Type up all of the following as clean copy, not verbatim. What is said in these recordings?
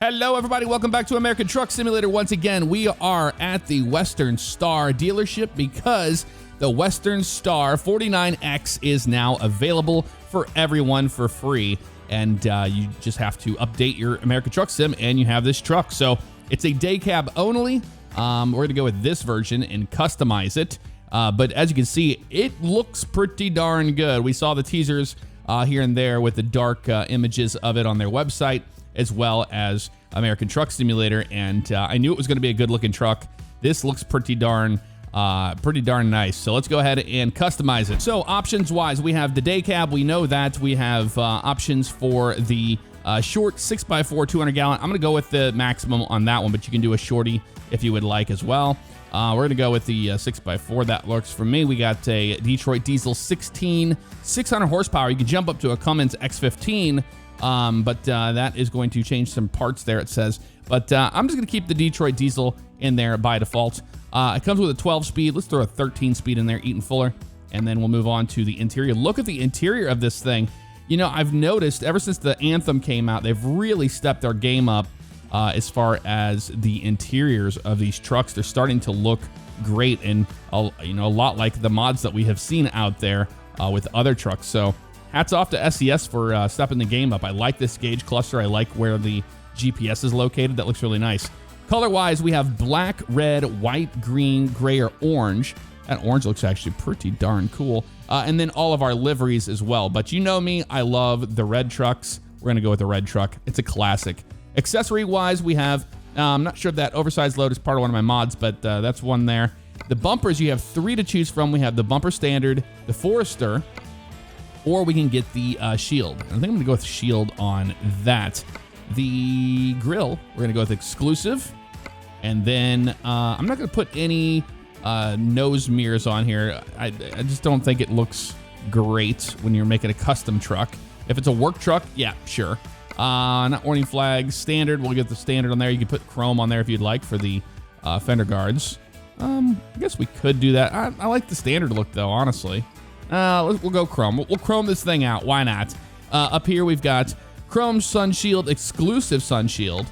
Hello, everybody. Welcome back to American Truck Simulator. Once again, we are at the Western Star dealership because the Western Star 49X is now available for everyone for free. And you just have to update your American Truck Sim and you have this truck. So it's a day cab only. We're going to go with this version and customize it. But as you can see, it looks pretty darn good. We saw the teasers here and there with the dark images of it on their website, as well as American Truck Simulator, and I knew it was going to be a good-looking truck. This looks pretty darn nice. So let's go ahead and customize it. So options-wise, we have the day cab. We know that. We have options for the short 6x4 200-gallon. I'm going to go with the maximum on that one, but you can do a shorty if you would like as well. We're going to go with the 6x4. That works for me. We got a Detroit Diesel 16, 600 horsepower. You can jump up to a Cummins X15. But that is going to change some parts there, it says. But I'm just going to keep the Detroit Diesel in there by default. It comes with a 12-speed. Let's throw a 13-speed in there, Eaton Fuller. And then we'll move on to the interior. Look at the interior of this thing. You know, I've noticed ever since the Anthem came out, they've really stepped their game up as far as the interiors of these trucks. They're starting to look great and, a lot like the mods that we have seen out there with other trucks. So hats off to SES for stepping the game up. I like this gauge cluster. I like where the GPS is located. That looks really nice. Color-wise, we have black, red, white, green, gray, or orange. That orange looks actually pretty darn cool. And then all of our liveries as well. But you know me, I love the red trucks. We're going to go with the red truck. It's a classic. Accessory-wise, we have, I'm not sure if that oversized load is part of one of my mods, but that's one there. The bumpers, you have 3 to choose from. We have the bumper standard, the Forester, or we can get the shield. I think I'm gonna go with shield on that. The grill, we're gonna go with exclusive. And then I'm not gonna put any nose mirrors on here. I just don't think it looks great when you're making a custom truck. If it's a work truck, yeah, sure. Not warning flags, standard, we'll get the standard on there. You can put chrome on there if you'd like for the fender guards. I guess we could do that. I like the standard look though, honestly. We'll go chrome. We'll chrome this thing out. Why not? Up here, we've got chrome sun shield, exclusive sun shield,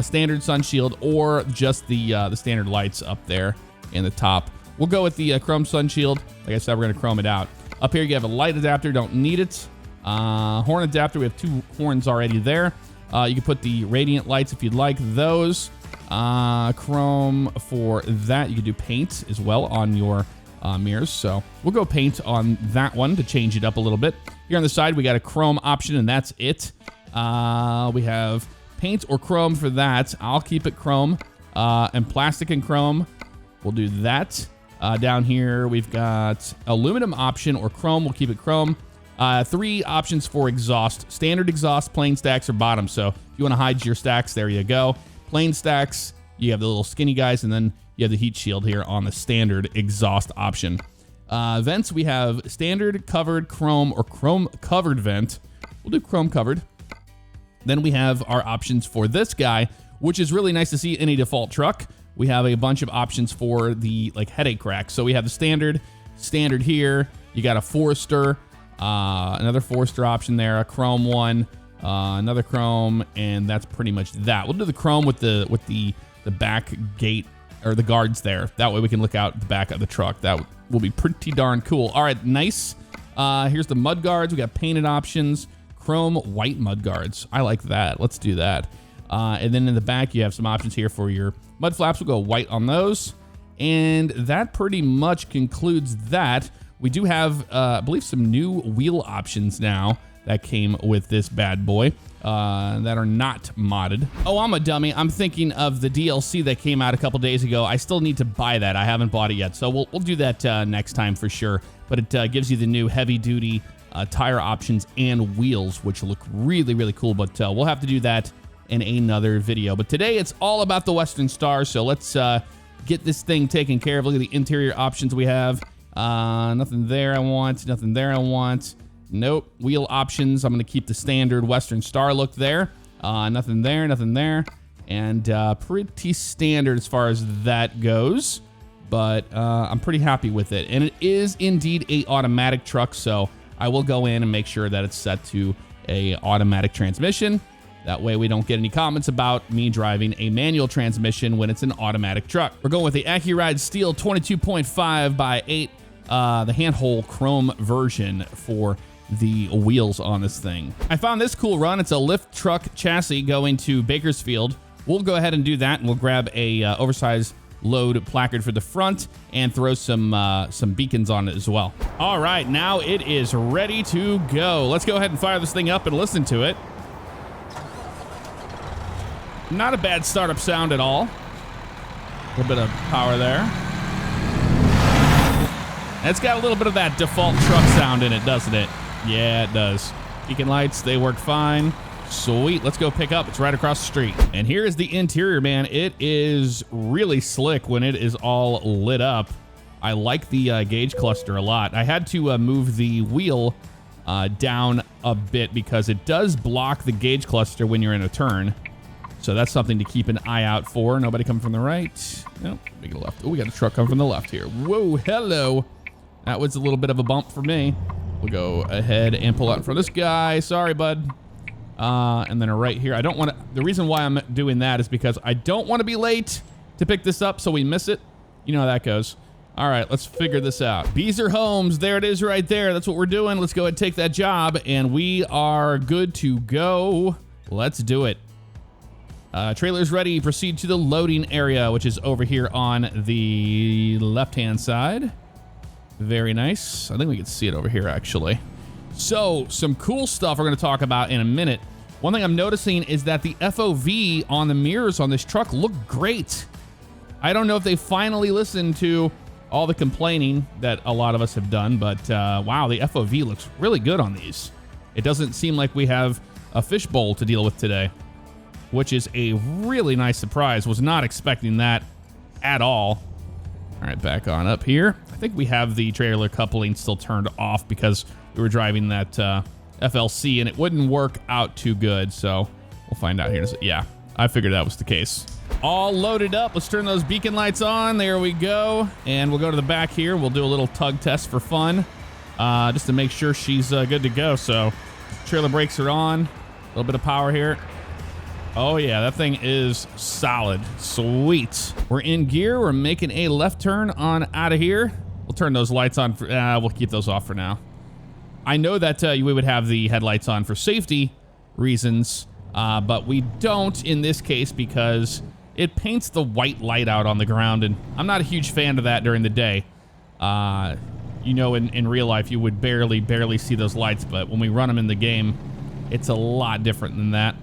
standard sun shield, or just the standard lights up there in the top. We'll go with the chrome sun shield. Like I said, we're going to chrome it out. Up here, you have a light adapter. Don't need it. Horn adapter. We have 2 horns already there. You can put the radiant lights if you'd like those. Chrome for that. You can do paint as well on your mirrors, so we'll go paint on that one to change it up a little bit. Here on the side, we got a chrome option, and that's it. We have paint or chrome for that. I'll keep it chrome, and plastic and chrome. We'll do that. Down here, we've got aluminum option or chrome. We'll keep it chrome. 3 options for exhaust: standard exhaust, plain stacks, or bottom. So if you want to hide your stacks, there you go. Plain stacks, you have the little skinny guys, and then you have the heat shield here on the standard exhaust option. Vents, we have standard covered chrome or chrome covered vent. We'll do chrome covered. Then we have our options for this guy, which is really nice to see in a default truck. We have a bunch of options for the headache rack. So we have the standard here. You got a Forester, another Forester option there, a chrome one, another chrome, and that's pretty much that. We'll do the chrome with the back gate, or the guards there. That way we can look out the back of the truck. That will be pretty darn cool. All right, nice. Here's the mud guards. We got painted options, chrome white mud guards. I like that. Let's do that. And then in the back, you have some options here for your mud flaps. We'll go white on those. And that pretty much concludes that. We do have, I believe, some new wheel options now that came with this bad boy that are not modded. Oh, I'm a dummy. I'm thinking of the DLC that came out a couple days ago. I still need to buy that. I haven't bought it yet, so we'll do that next time for sure. But it gives you the new heavy-duty tire options and wheels, which look really, really cool. But we'll have to do that in another video. But today, it's all about the Western Star, so let's get this thing taken care of. Look at the interior options we have. Nothing there I want. Nothing there I want. Nope. Wheel options. I'm going to keep the standard Western Star look there. Nothing there, nothing there. And pretty standard as far as that goes. But I'm pretty happy with it. And it is indeed a automatic truck, so I will go in and make sure that it's set to a automatic transmission. That way we don't get any comments about me driving a manual transmission when it's an automatic truck. We're going with the AccuRide Steel 22.5 by 8, the handhole chrome version for the wheels on this thing. I found this cool run. It's a lift truck chassis going to Bakersfield. We'll go ahead and do that, and we'll grab a oversized load placard for the front and throw some beacons on it as well. All right, now it is ready to go. Let's go ahead and fire this thing up and listen to it. Not a bad startup sound at all. A little bit of power there. It's got a little bit of that default truck sound in it, doesn't it? Yeah, it does. Beacon lights, they work fine. Sweet, let's go pick up. It's right across the street. And here is the interior, man. It is really slick when it is all lit up. I like the gauge cluster a lot. I had to move the wheel down a bit because it does block the gauge cluster when you're in a turn. So that's something to keep an eye out for. Nobody coming from the right. Nope, we got a left. Oh, we got a truck coming from the left here. Whoa, hello. That was a little bit of a bump for me. We'll go ahead and pull out in front of this guy. Sorry, bud. And then right here. I don't want to. The reason why I'm doing that is because I don't want to be late to pick this up so we miss it. You know how that goes. All right, let's figure this out. Beezer Homes, there it is right there. That's what we're doing. Let's go ahead and take that job, and we are good to go. Let's do it. Trailer's ready. Proceed to the loading area, which is over here on the left-hand side. Very nice. I think we can see it over here, actually. So, some cool stuff we're going to talk about in a minute. One thing I'm noticing is that the FOV on the mirrors on this truck look great. I don't know if they finally listened to all the complaining that a lot of us have done, but wow, the FOV looks really good on these. It doesn't seem like we have a fishbowl to deal with today, which is a really nice surprise. Was not expecting that at all. All right, back on up here. I think we have the trailer coupling still turned off because we were driving that FLC and it wouldn't work out too good. So we'll find out here. Yeah, I figured that was the case. All loaded up. Let's turn those beacon lights on. There we go. And we'll go to the back here. We'll do a little tug test for fun, just to make sure she's good to go. So trailer brakes are on. A little bit of power here. Oh yeah, that thing is solid. Sweet. We're in gear. We're making a left turn on out of here. We'll turn those lights on. We'll keep those off for now. I know that we would have the headlights on for safety reasons, but we don't in this case because it paints the white light out on the ground, and I'm not a huge fan of that during the day. You know, in real life, you would barely see those lights, but when we run them in the game, it's a lot different than that.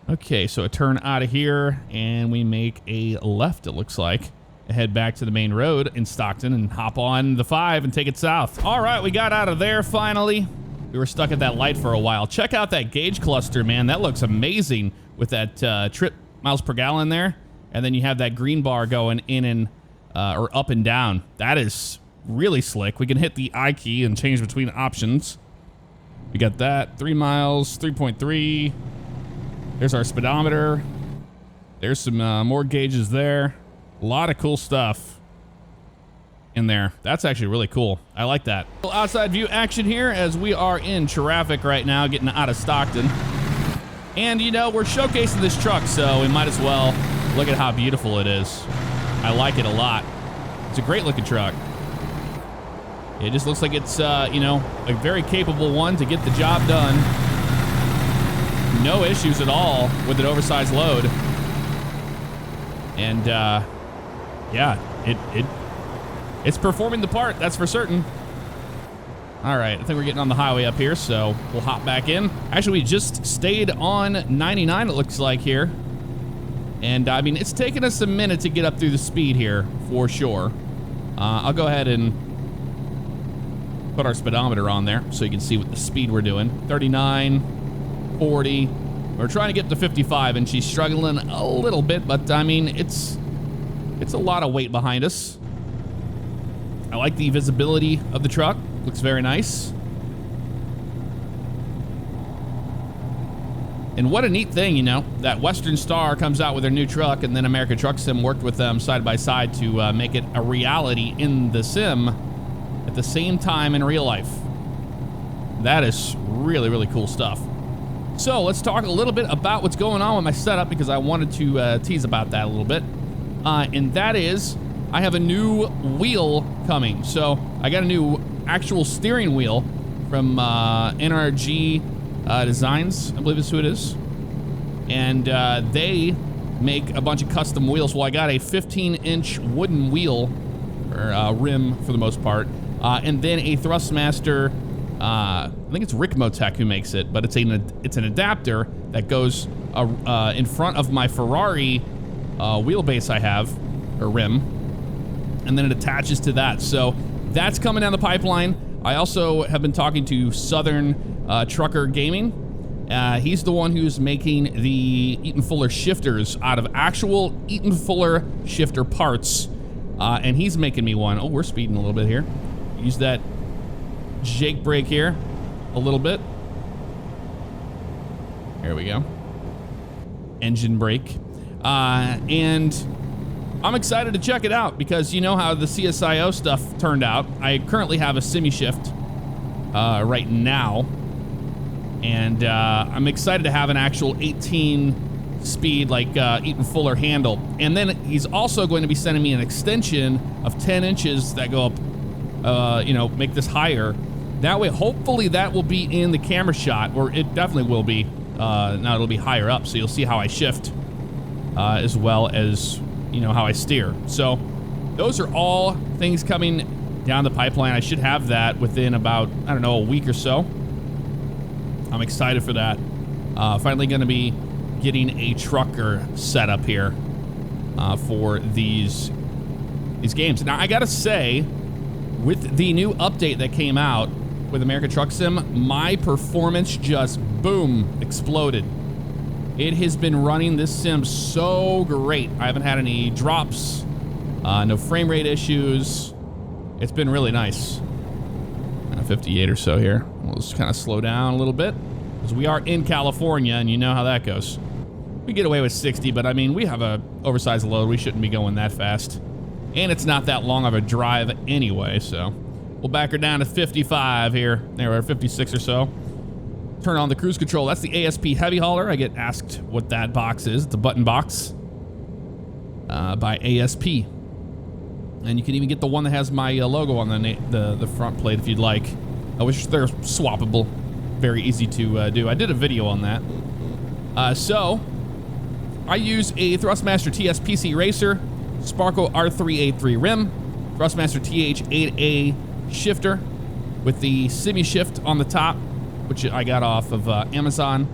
Okay, so a turn out of here, and we make a left, it looks like. Head back to the main road in Stockton and hop on the 5 and take it south. All right, we got out of there finally. We were stuck at that light for a while. Check out that gauge cluster, man. That looks amazing with that trip miles per gallon there. And then you have that green bar going in and or up and down. That is really slick. We can hit the I key and change between options. We got that 3 miles, 3.3. There's our speedometer. There's some more gauges there. A lot of cool stuff in there. That's actually really cool. I like that. Outside view action here as we are in traffic right now, getting out of Stockton. And, you know, we're showcasing this truck, so we might as well look at how beautiful it is. I like it a lot. It's a great looking truck. It just looks like it's, you know, a very capable one to get the job done. No issues at all with an oversized load. And, yeah, it's performing the part, that's for certain. All right, I think we're getting on the highway up here, so we'll hop back in. Actually, we just stayed on 99, it looks like here. And, I mean, it's taken us a minute to get up through the speed here, for sure. I'll go ahead and put our speedometer on there so you can see what the speed we're doing. 39, 40. We're trying to get to 55, and she's struggling a little bit, but, I mean, it's a lot of weight behind us. I like the visibility of the truck. Looks very nice. And what a neat thing, you know, that Western Star comes out with their new truck, and then American Truck Sim worked with them side by side to make it a reality in the sim at the same time in real life. That is really, really cool stuff. So let's talk a little bit about what's going on with my setup, because I wanted to tease about that a little bit. And that is, I have a new wheel coming. So I got a new actual steering wheel from NRG Designs, I believe is who it is. And they make a bunch of custom wheels. Well, I got a 15-inch wooden wheel, or rim for the most part, and then a Thrustmaster. I think it's Ricmotech who makes it, but it's an adapter that goes in front of my Ferrari wheelbase I have, or rim, and then it attaches to that. So that's coming down the pipeline. I also have been talking to Southern Trucker Gaming. He's the one who's making the Eaton Fuller shifters out of actual Eaton Fuller shifter parts, and he's making me one. Oh, we're speeding a little bit here. Use that Jake brake here a little bit. There we go. Engine brake. And I'm excited to check it out, because you know how the CSIO stuff turned out. I currently have a semi-shift right now, and I'm excited to have an actual 18 speed like Eaton Fuller handle. And then he's also going to be sending me an extension of 10 inches that go up, you know, make this higher. That way, hopefully that will be in the camera shot, or it definitely will be. Now it'll be higher up, so you'll see how I shift, as well as, you know, how I steer. So those are all things coming down the pipeline. I should have that within about, I don't know, a week or so. I'm excited for that. Finally going to be getting a trucker set up here for these games. Now, I got to say, with the new update that came out with American Truck Sim, my performance just, boom, exploded. It has been running this sim so great. I haven't had any drops, no frame rate issues. It's been really nice. 58 or so here. We'll just kind of slow down a little bit, because we are in California, and you know how that goes. We get away with 60, but I mean, we have a oversized load. We shouldn't be going that fast. And it's not that long of a drive anyway, so we'll back her down to 55 here. There we're 56 or so. Turn on the cruise control. That's the ASP Heavy Hauler. I get asked what that box is. It's a button box by ASP. And you can even get the one that has my logo on the front plate if you'd like. I wish they're swappable. Very easy to do. I did a video on that. So I use a Thrustmaster TS-PC Racer, Sparco R383 rim, Thrustmaster TH8A shifter with the semi-shift on the top, which I got off of Amazon.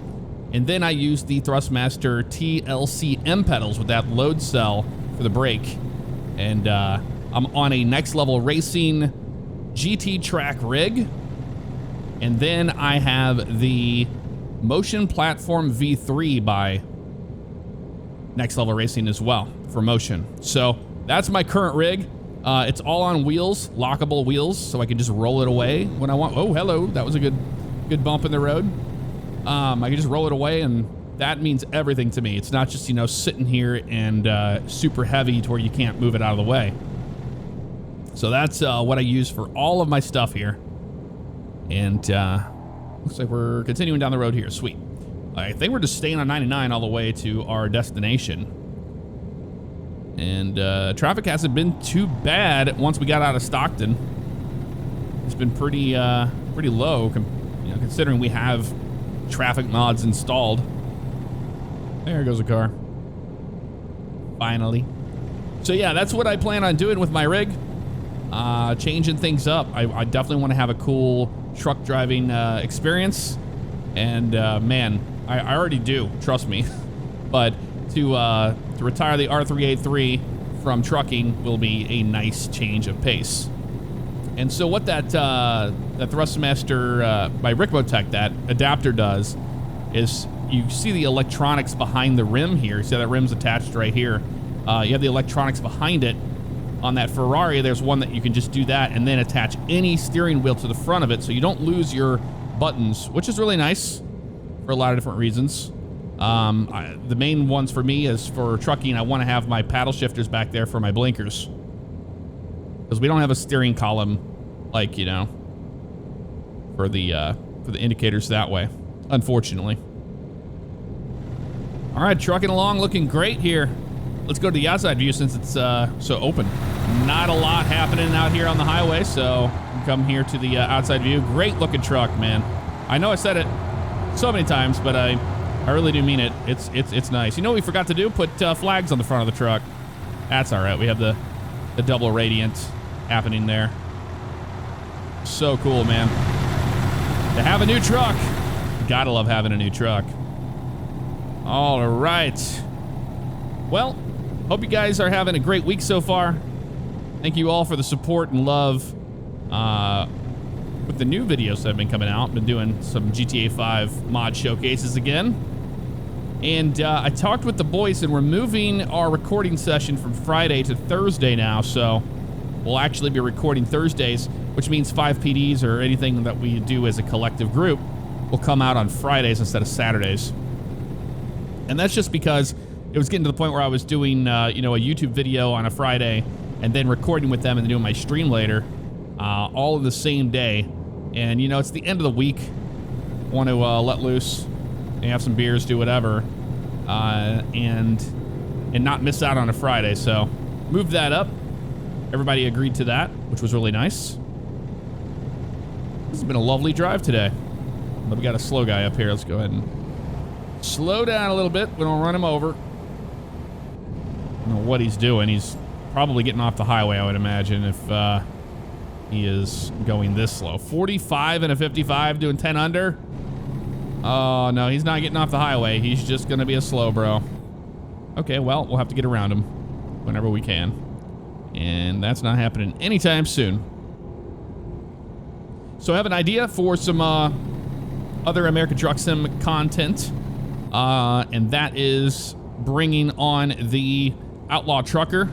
And then I used the Thrustmaster TLC-M pedals with that load cell for the brake. And I'm on a Next Level Racing GT track rig. And then I have the Motion Platform V3 by Next Level Racing as well for motion. So that's my current rig. It's all on wheels, lockable wheels, so I can just roll it away when I want. Oh, hello. That was a good bump in the road. I can just roll it away, and that means everything to me. It's not just, you know, sitting here and super heavy to where you can't move it out of the way. So that's what I use for all of my stuff here. And looks like we're continuing down the road here. Sweet. I think we're just staying on 99 all the way to our destination. And traffic hasn't been too bad once we got out of Stockton. It's been pretty low, you know, considering we have traffic mods installed. There goes a car. Finally. So yeah, that's what I plan on doing with my rig. Changing things up. I definitely want to have a cool truck driving experience. And man, I already do, trust me. But to retire the R383 from trucking will be a nice change of pace. And so what that Thrustmaster by Ricmotech, that adapter does is you see the electronics behind the rim here. See how that rim's attached right here. You have the electronics behind it. On that Ferrari, there's one that you can just do that and then attach any steering wheel to the front of it so you don't lose your buttons, which is really nice for a lot of different reasons. The main ones for me is for trucking. I want to have my paddle shifters back there for my blinkers, because we don't have a steering column, like, you know, for the indicators that way, unfortunately. All right, trucking along, looking great here. Let's go to the outside view since it's so open. Not a lot happening out here on the highway, so come here to the outside view. Great looking truck, man. I know I said it so many times, but I really do mean it. It's nice. You know what we forgot to do? Put flags on the front of the truck. That's all right. We have the double radiant happening there. So cool, man. To have a new truck. Gotta love having a new truck. All right. Well, hope you guys are having a great week so far. Thank you all for the support and love with the new videos that have been coming out. Been doing some GTA 5 mod showcases again. And I talked with the boys, and we're moving our recording session from Friday to Thursday now. So we'll actually be recording Thursdays, which means 5 PDs or anything that we do as a collective group will come out on Fridays instead of Saturdays. And that's just because it was getting to the point where I was doing, you know, a YouTube video on a Friday and then recording with them and then doing my stream later, all in the same day. And, you know, it's the end of the week. Want to let loose and have some beers, do whatever, and not miss out on a Friday. So moved that up. Everybody agreed to that, which was really nice. This has been a lovely drive today. But we got a slow guy up here. Let's go ahead and slow down a little bit. We don't run him over. I don't know what he's doing. He's probably getting off the highway, I would imagine, if he is going this slow. 45 and a 55, doing 10 under. Oh, no, he's not getting off the highway. He's just going to be a slow bro. Okay, well, we'll have to get around him whenever we can. And that's not happening anytime soon. So I have an idea for some other American Truck Sim content. And that is bringing on the Outlaw Trucker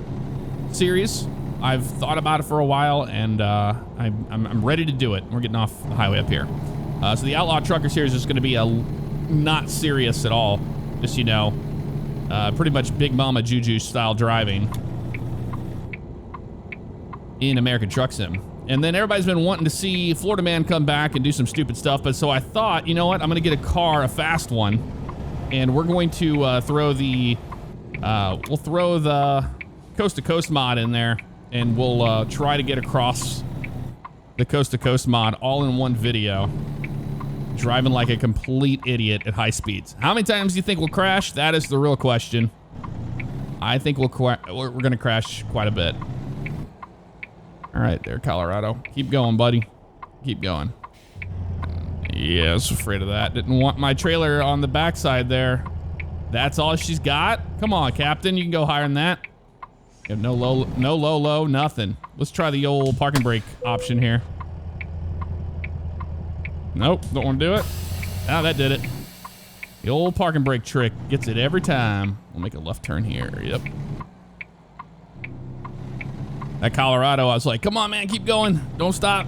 series. I've thought about it for a while, and I'm ready to do it. We're getting off the highway up here. So the Outlaw Trucker series is going to be not serious at all. Just, you know, pretty much Big Mama Juju style driving in American Truck Sim. And then everybody's been wanting to see Florida Man come back and do some stupid stuff. But so I thought, you know what? I'm going to get a car, a fast one. And we're going to throw the, we'll throw the Coast to Coast mod in there. And we'll try to get across the Coast to Coast mod all in one video. Driving like a complete idiot at high speeds. How many times do you think we'll crash? That is the real question. I think we're going to crash quite a bit. All right, there, Colorado. Keep going, buddy. Keep going. Yeah, I was afraid of that. Didn't want my trailer on the backside there. That's all she's got? Come on, Captain. You can go higher than that. You have no low, nothing. Let's try the old parking brake option here. Nope, don't want to do it. Ah, that did it. The old parking brake trick gets it every time. We'll make a left turn here. Yep. At Colorado, I was like, come on, man, keep going. Don't stop.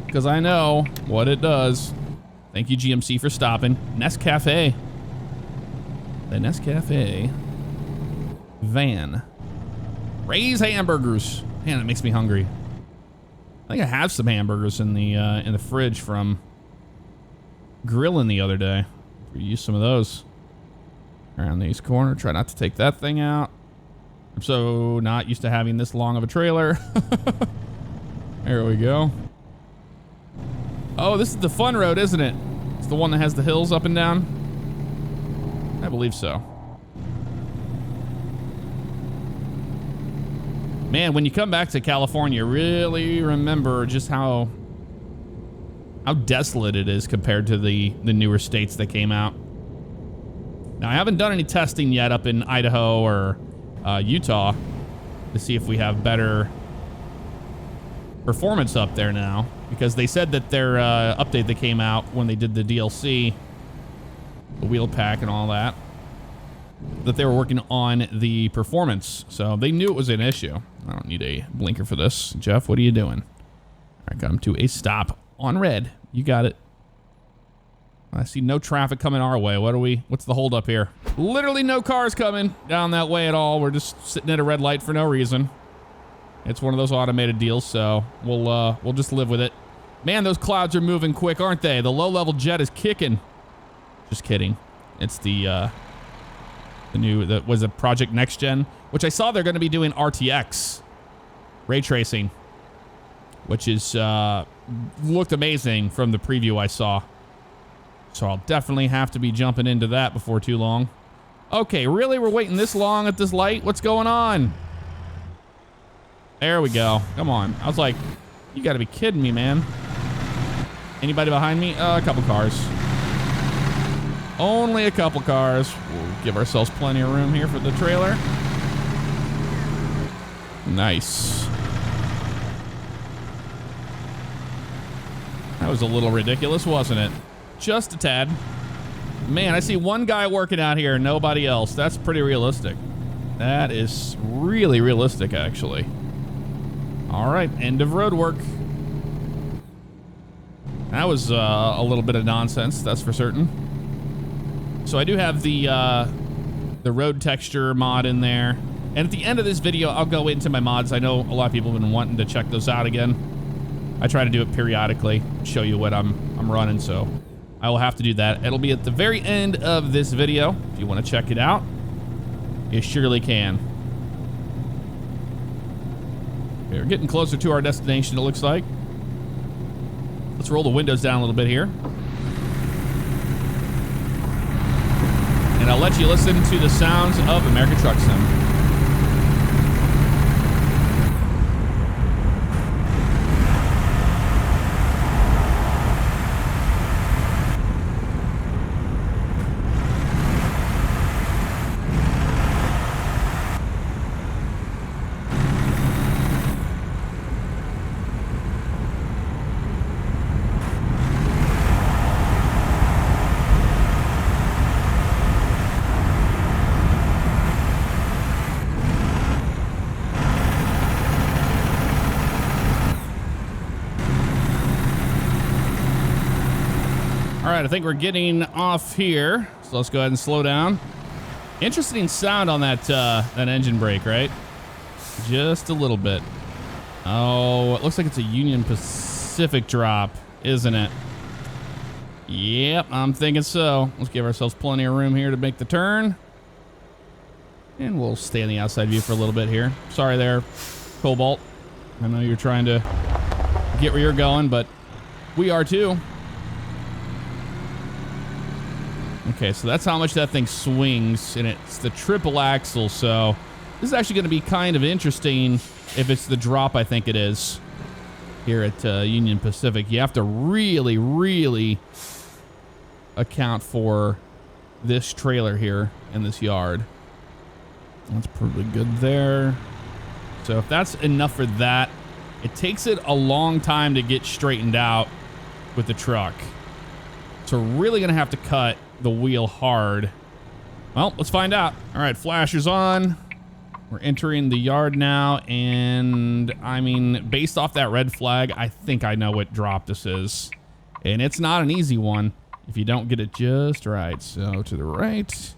Because I know what it does. Thank you, GMC, for stopping. Nescafe. The Nescafe van. Ray's Hamburgers. Man, that makes me hungry. I think I have some hamburgers in the fridge from grilling the other day. We used some of those. Around the east corner. Try not to take that thing out. I'm so not used to having this long of a trailer. There we go. Oh, this is the fun road, isn't it? It's the one that has the hills up and down. I believe so. Man, when you come back to California, really remember just how desolate it is compared to the newer states that came out. Now, I haven't done any testing yet up in Idaho or Utah to see if we have better performance up there now, because they said that their update that came out when they did the DLC, the wheel pack and all that, that they were working on the performance. So they knew it was an issue. I don't need a blinker for this. Jeff, what are you doing? All right, come to a stop on red. You got it. I see no traffic coming our way. What's the hold up here? Literally no cars coming down that way at all. We're just sitting at a red light for no reason. It's one of those automated deals, so we'll just live with it. Man, those clouds are moving quick, aren't they? The low-level jet is kicking. Just kidding. It's the That was a Project Next Gen, which I saw they're going to be doing RTX ray tracing, which is looked amazing from the preview I saw. So I'll definitely have to be jumping into that before too long. Okay, really? We're waiting this long at this light? What's going on? There we go. Come on. I was like, you got to be kidding me, man. Anybody behind me? A couple cars. Only a couple cars. We'll give ourselves plenty of room here for the trailer. Nice. That was a little ridiculous, wasn't it? Just a tad. Man, I see one guy working out here, nobody else. That's pretty realistic. That is really realistic, actually. All right, end of road work. That was a little bit of nonsense, that's for certain. So I do have the road texture mod in there. And at the end of this video, I'll go into my mods. I know a lot of people have been wanting to check those out again. I try to do it periodically, show you what I'm running, so I will have to do that. It'll be at the very end of this video. If you want to check it out, you surely can. Okay, we're getting closer to our destination, it looks like. Let's roll the windows down a little bit here. And I'll let you listen to the sounds of American Truck Sim. All right, I think we're getting off here, so let's go ahead and slow down. Interesting sound on that engine brake, right? Just a little bit. Oh, it looks like it's a Union Pacific drop, isn't it? Yep, I'm thinking so. Let's give ourselves plenty of room here to make the turn. And we'll stay on the outside view for a little bit here. Sorry there, Cobalt. I know you're trying to get where you're going, but we are too. Okay, so that's how much that thing swings, and it's the triple axle, so this is actually going to be kind of interesting if it's the drop I think it is here at Union Pacific. You have to really, really account for this trailer here in this yard. That's pretty good there. So if that's enough for that, it takes it a long time to get straightened out with the truck. So we're really going to have to cut the wheel hard. Well, let's find out. All right, flashers on. We're entering the yard now, and I mean, based off that red flag, I think I know what drop this is. And it's not an easy one if you don't get it just right. So to the right.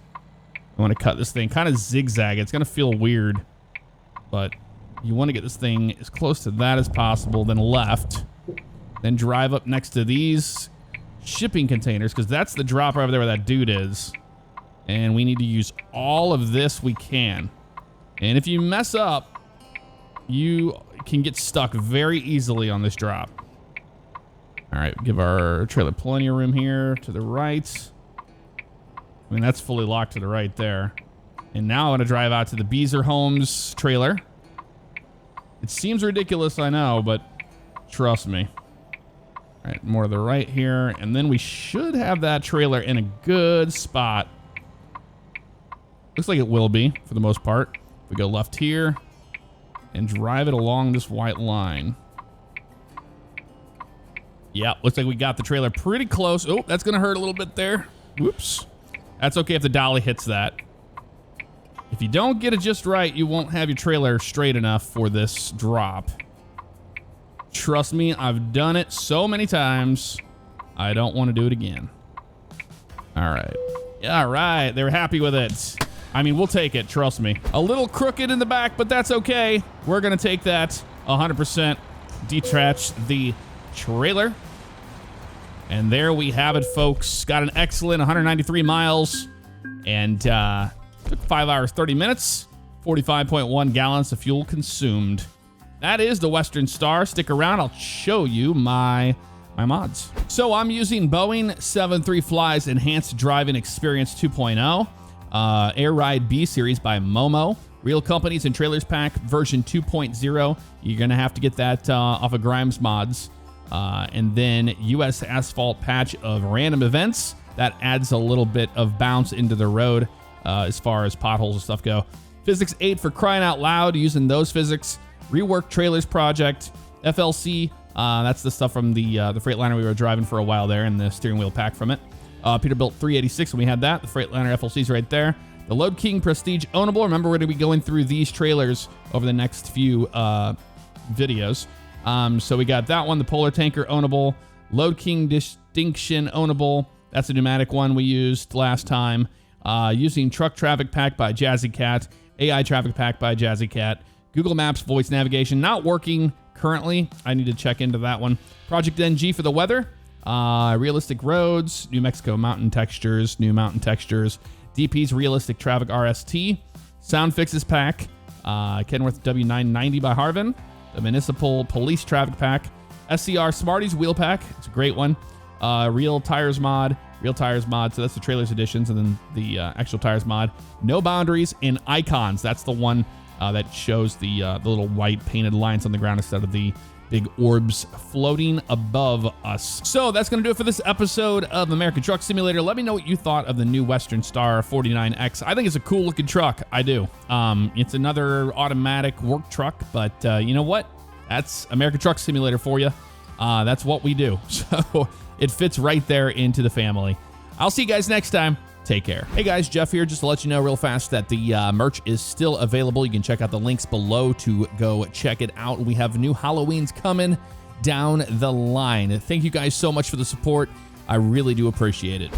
I want to cut this thing kind of zigzag. It's going to feel weird, but you want to get this thing as close to that as possible, then left, then drive up next to these shipping containers, because that's the drop right over there where that dude is. And we need to use all of this we can. And if you mess up, you can get stuck very easily on this drop. All right, give our trailer plenty of room here to the right. I mean, that's fully locked to the right there. And now I'm going to drive out to the Beezer Homes trailer. It seems ridiculous, I know, but trust me. All right, more to the right here, and then we should have that trailer in a good spot. Looks like it will be, for the most part. We go left here and drive it along this white line. Yeah, looks like we got the trailer pretty close. Oh, that's going to hurt a little bit there. Whoops. That's okay if the dolly hits that. If you don't get it just right, you won't have your trailer straight enough for this drop. Trust me, I've done it so many times. I don't want to do it again. All right. All right. They're happy with it. I mean, we'll take it. Trust me. A little crooked in the back, but that's okay. We're going to take that 100%. Detach the trailer. And there we have it, folks. Got an excellent 193 miles. And Took 5 hours, 30 minutes, 45.1 gallons of fuel consumed. That is the Western Star. Stick around. I'll show you my mods. So I'm using Boeing 737 Fly's Enhanced Driving Experience 2.0, Air Ride B Series by Momo, Real Companies and Trailers Pack version 2.0. You're going to have to get that off of Grimes Mods. And then US Asphalt patch of random events. That adds a little bit of bounce into the road as far as potholes and stuff go. Physics 8 for crying out loud, using those physics. Rework Trailers Project, FLC, that's the stuff from the Freightliner we were driving for a while there, and the steering wheel pack from it. Peterbilt 386, and we had that. The Freightliner FLC's right there. The Load King Prestige Ownable. Remember, we're going to be going through these trailers over the next few videos. So we got that one, the Polar Tanker Ownable, Load King Distinction Ownable. That's a pneumatic one we used last time. Using Truck Traffic Pack by Jazzy Cat, AI Traffic Pack by Jazzy Cat. Google Maps voice navigation not working currently. I need to check into that one. Project NG for the weather. Realistic roads. New Mexico mountain textures. New mountain textures. DP's realistic traffic RST. Sound fixes pack. Kenworth W990 by Harvin. The municipal police traffic pack. SCR Smarties wheel pack. It's a great one. Real tires mod. Real tires mod. So that's the trailers editions, and then the actual tires mod. No boundaries and icons. That's the one that shows the little white painted lines on the ground instead of the big orbs floating above us. So that's going to do it for this episode of American Truck Simulator. Let me know what you thought of the new Western Star 49X. I think it's a cool looking truck. I do. It's another automatic work truck, but you know what? That's American Truck Simulator for you. That's what we do. So it fits right there into the family. I'll see you guys next time. Take care. Hey guys, Jeff here. Just to let you know real fast that the merch is still available. You can check out the links below to go check it out. We have new Halloweens coming down the line. Thank you guys so much for the support. I really do appreciate it.